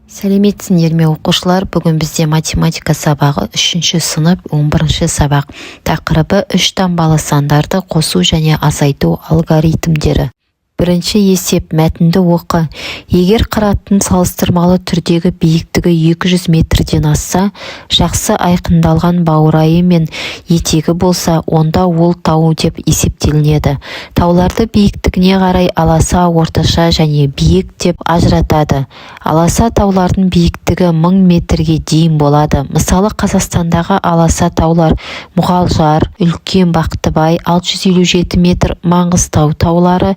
Сәлеметсіңдер ме оқушылар, бүгін бізде математика сабағы 3-ші сынып 11-ші сабақ. Тақырыбы 3 таңбалы сандарды қосу және азайту алгоритмдері. Бірінші есеп, мәтінді оқы. Егер қыраттың салыстырмалы түрдегі биіктігі 200 метрден асса, жақсы айқындалған баурайы мен етегі болса, онда ол тау деп есептелінеді. Тауларды биіктігіне қарай аласа, орташа және биік деп ажыратады. Аласа таулардың биіктігі 1000 метрге дейін болады. Мысалы, Қазақстандағы аласа таулар Мұғалжар, Үлкен Бақтыбай 657 метр, Маңғыстау таулары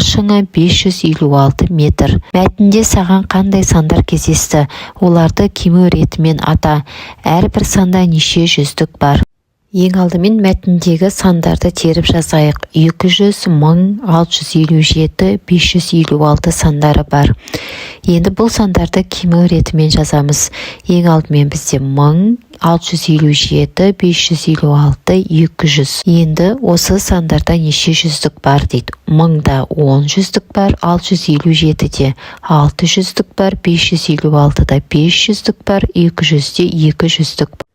Шыңы 556 метр. Мәтінде саған қандай сандар кездесті? Оларды кему ретімен ата. Әрбір санда неше жүздік бар? Ең алдымен мәтіндегі сандарды теріп жазайық. 200, 1000, 657, 556 сандары бар. Енді бұл сандарды кему ретімен жазамыз. Ең алдымен бізде 1000, 657, 556, 200. Енді осы сандарда неше жүздік бар дейді. 1000-да 10 жүздік бар, 657-де 6 жүздік бар, 556-да 5 жүздік бар, 200-де 2 жүздік бар.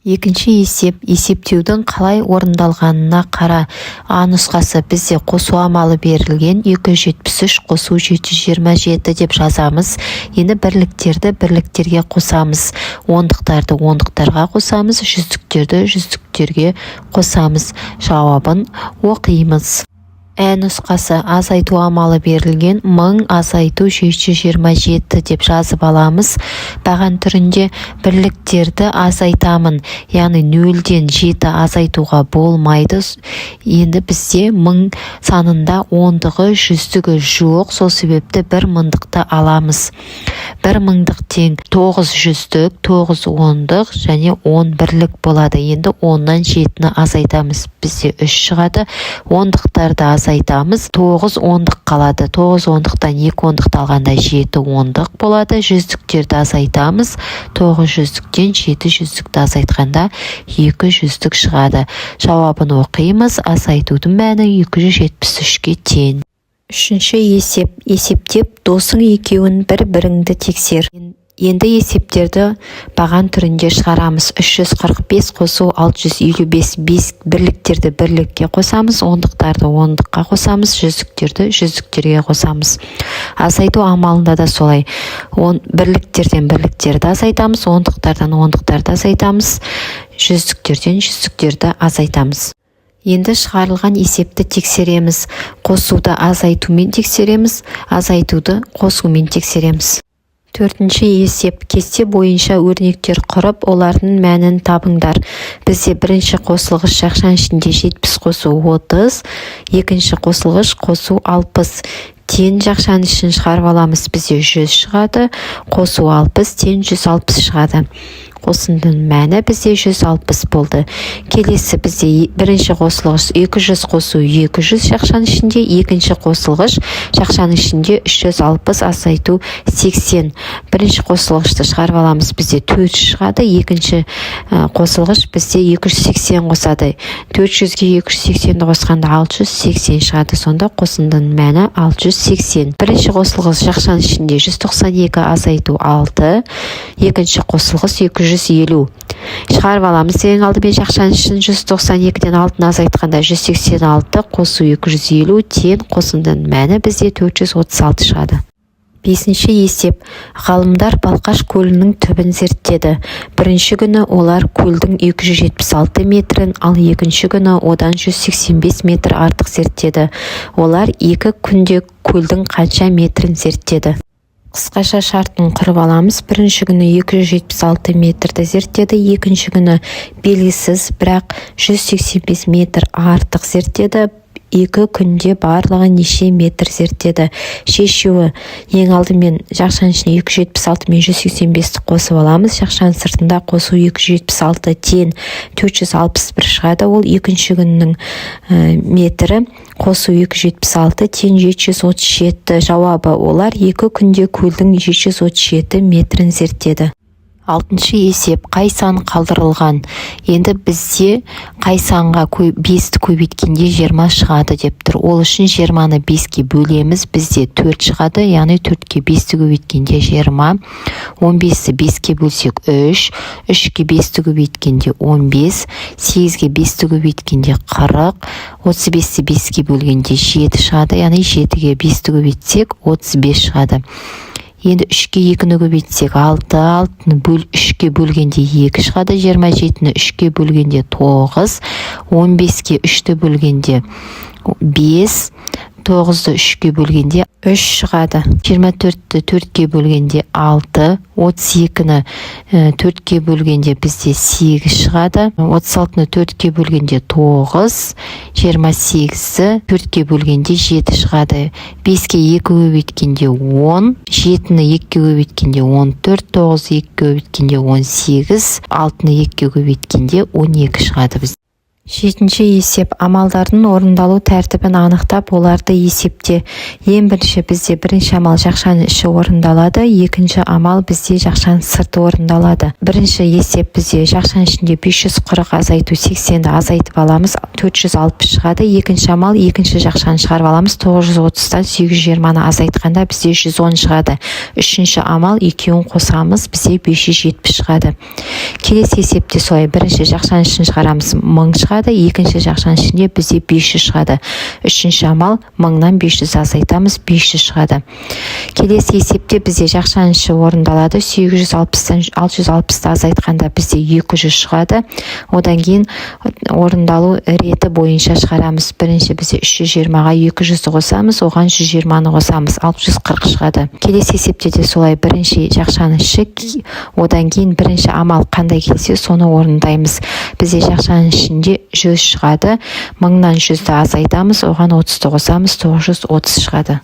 Екінші есеп, есептеудің қалай орындалғанына қара. А нұсқасы бізде қосу амалы берілген, 273 қосу 727 деп жазамыз. Енді бірліктерді бірліктерге қосамыз. Ондықтарды ондықтарға қосамыз, жүздіктерді жүздіктерге қосамыз. Жауабын оқимыз. Ә нұсқасы азайту амалы берілген, 1000 азайту 727 деп жазып аламыз. Баған түрінде бірліктерді азайтамын, яғни 0-ден 7 азайтуға болмайды. Енді бізде 1000 санында ондығы жүздігі жоқ, сол себепті бір мыңдықты аламыз. Бір мыңдық тең 9 жүздік, 9 ондық және 10 бірлік болады. Енді 10-нан 7-ні азайтамыз. Бізде 3 шығады. Ондықтарды азайтамыз. 9 ондық қалады. 9 ондықтан 2 ондықты алғанда 7 ондық болады. Жүздіктерді азайтамыз. 9 жүздіктен 7 жүздікті азайтқанда 2 жүздік шығады. Жауабын оқимыз. Азайтудың мәні 273-ке тең. Үшінші есеп. Есептеп, досың екеуін бір-біріңді тексер. Енді есептерді баған түрінде шығарамыз. 345 қосу 655, 5 бірліктерді бірлікке қосамыз, ондықтарды ондыққа қосамыз, жүздіктерді жүздіктерге қосамыз. Азайту амалында да солай. Бірліктерден бірліктерді азайтамыз, ондықтардан ондықтарды азайтамыз, жүздіктерден жүздіктерді азайтамыз. Енді шығарылған есепті тексереміз. Қосуды азайтумен тексереміз, азайтуды қосумен тексереміз. Төртінші есеп, кесте бойынша өрнектер құрып, олардың мәнін табыңдар. Бізде бірінші қосылғыш жақшан ішінде 70 қосу 30, екінші қосылғыш қосу 60. Тен жақшан ішін шығарып аламыз, бізде 100 шығады, қосу 60, тен 160 шығады. Қосындың мәні бізде 160 болды. Келесі бізде бірінші қосылғыш 200 қосу 200 жақшан ішінде, екінші қосылғыш жақшан ішінде 360 азайту 80. Бірінші қосылғышты шығарып аламыз, бізде 400 шығады, екінші қосылғыш бізде 280 қосады. 400-ге 280-ді қосқанда 680 шығады, сонда қосындың мәні 680. Бірінші қосылғыш жақшан ішінде 192 азайту 6, екінші қосылғыш 250. Шығарып аламыз. Ең алдымен жақшан ішін 192-ден 6-ны азайтқанда 186 қосу 250 тең, қосындың мәні бізде 436 шығады. Бесінші есеп. Ғалымдар Балқаш көлінің түбін зерттеді. Бірінші күні олар көлдің 276 метрін, ал екінші күні одан 185 метр артық зерттеді. Олар 2 күнде көлдің қанша метрін зерттеді? Қысқаша шартын құрып аламыз. Бірінші күні 276 метрді зерттеді, екінші күні белгісіз, бірақ 185 метр артық зерттеді. 2 күнде барлығы неше метр зерттеді? Шешуі. Ең алдымен жақшан ішіне 276 мен 185-ті қосып аламыз. Жақшан сыртында қосу 276 тең 461 шығады. Ол екінші күннің метрі. Қосу 276 тең 737. Жауабы олар 2 күнде көлдің 737 метрін зерттеді. Алтыншы есеп қай сан қалдырылған? Енді бізде қай санға 5-ті көбейткенде 20 шығады деп тұр. Ол үшін 20-ны 5-ке бөлеміз. Бізде 4 шығады, яғни 4-ке 5-ті көбейткенде 20. 15-ті 5-ке бөлсек 3. 3-ке 5-ті көбейткенде 15. 8-ге 5-ті көбейткенде 40. 35-ті 5-ке бөлгенде 7 шығады, яғни 7-ге 5-ті көбейтсек 35 шығады. Енді 3-ке 2-ні көбейтсек 6, 6-ны 3-ке бөлгенде 2 шығады, 27-ні 3-ке бөлгенде 9, 15-ке 3-ті бөлгенде 5, 9-ды 3-ке бөлгенде 3 шығады. 24-ті 4-ке бөлгенде 6, 32-ні 4-ке бөлгенде бізде 8 шығады. 36-ны 4-ке бөлгенде 9, 28-ті 4-ке бөлгенде 7 шығады. 5-ке 2 көбейткенде 10, 7-ні 2-ке көбейткенде 14, 9-ды 2-ке көбейткенде 18, 6-ны 2-ке көбейткенде 12 шығады бізде. Жетінші есеп амалдардың орындалу тәртібін анықтап, оларды есепте. Ең бірінші бізде бірінші амал жақшаның іші орындалады, екінші амал бізде жақшаның сырты орындалады. Бірінші есеп бізде жақшаның ішінде 540 азайту 80-ді азайтып аламыз, 460 шығады. Екінші амал екінші жақшаны шығарып аламыз, 930-тан 820-ны азайтқанда бізде 110 шығады. Үшінші амал екеуін қосамыз, бізде 570 шығады. Келесі есепте солай бірінші жақшаның ішін шығарамыз, 1000 шығады. Екінші жақшаның ішінде бізде 500 шығады. Үшінші амал 1000-нан 500 азайтамыз, 500 шығады. Келесі есепте бізде жақшаның іші орындалады. 860-тан 660-ты азайтқанда бізде 200 шығады. Одан кейін орындалу реті бойынша шығарамыз. Бірінші бізде 320-ға 200-ді қосамыз, оған 120-ны қосамыз, 640 шығады. Келесі есепте де солай бірінші жақшаның іші, одан кейін бірінші амал қандай келсе соны орындаймыз. Бізде жақшаның ішінде 100 шығады, 1000-нан 100-ді азайтамыз, оған 30-ды қосамыз, 930 шығады.